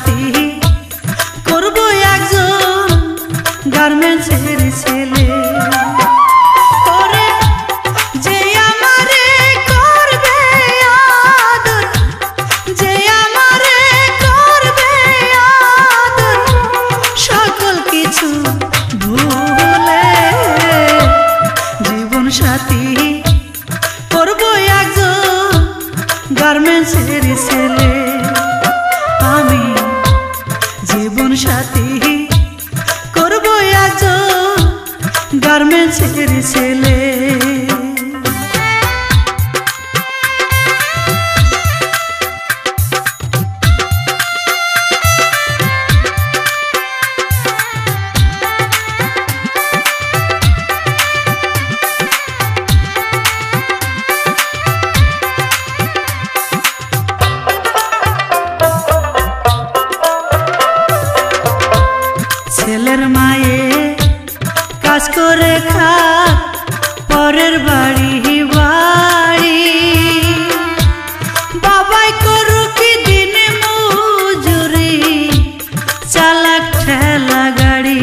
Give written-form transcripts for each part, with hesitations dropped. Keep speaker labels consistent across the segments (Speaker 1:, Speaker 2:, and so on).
Speaker 1: সাথী করব একজন গার্মেন্টসের ছেলে। যে আমারে করবে আদর, যে আমারে করবে আদর, সকল কিছু ভুলে জীবন সাথী করব একজন গার্মেন্টসের ছেলে। আমি জীবন সাথী করব একজন গার্মেন্টসের ছেলে। ছেলের মায়ে কাজ করে খা পরের বাড়ি বাড়ি, বাবাই করুক দিন মজুরি চালাক ঠেলা গাড়ি।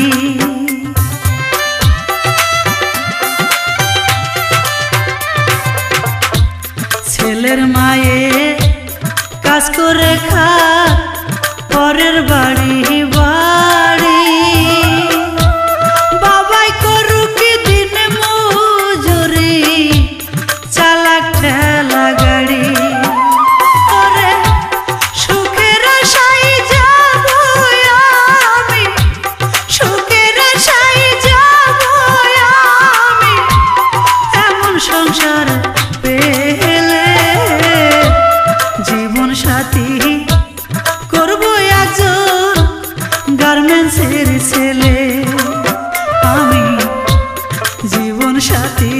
Speaker 1: ছেলের মায়ে কাজ করে খা পরের বাড়ি বাড়ি, বাবাই করুক দিন মজুরি চালাক ঠেলা গাড়ি। ওরে সুখের আশায় যাব আমি, সুখের আশায় যাব আমি, এমন সংসার পেলে জীবন সাথী করব একজন গার্মেন্টসের ছেলে। আমি জীবন সাথী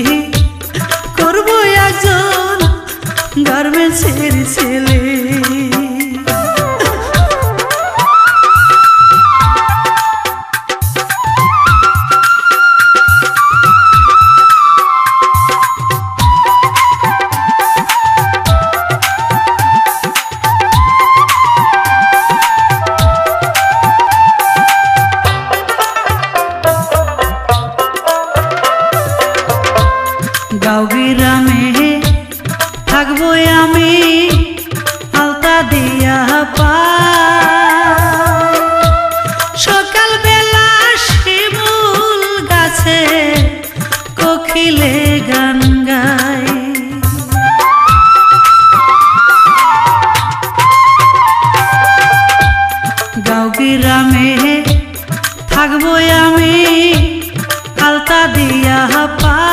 Speaker 1: করব একজন গার্মেন্টসের ছেলে। গাঁও গ্রামে থাকবো আমি আলতা দিয়া পাই, সকাল বেলা শিমুল গাছে কোকিলে গান গায়। গাঁও গ্রামে থাকবো আমি আলতা দিয়া পাই,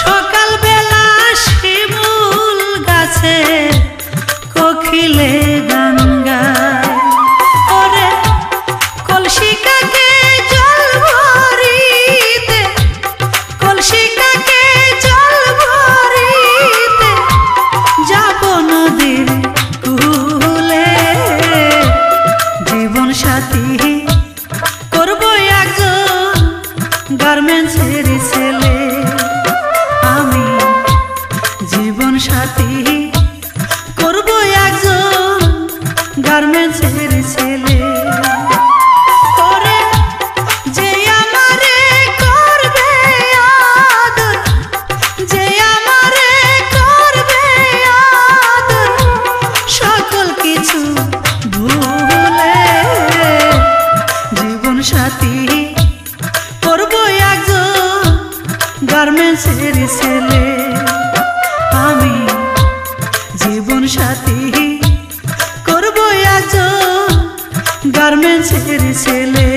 Speaker 1: সকাল বেলা শিমুল গাছে কোকিলে গান গায়। ওরে কলসি কাকে জল ভরিতে, কলসি কাকে জল ভরিতে যাব নদীর কূলে। জীবন সাথী করব একজন গার্মেন্টসের ছেলে। আমি জীবন সাথী করব একজন গার্মেন্টসের ছেলে। যে আমারে করবে আদর, যে আমারে করবে আদর, সকল কিছু ভুলে জীবন সাথী করব একজন গার্মেন্টসের ছেলে। আমি জীবন সাথী করব একজন গার্মেন্টসের ছেলে।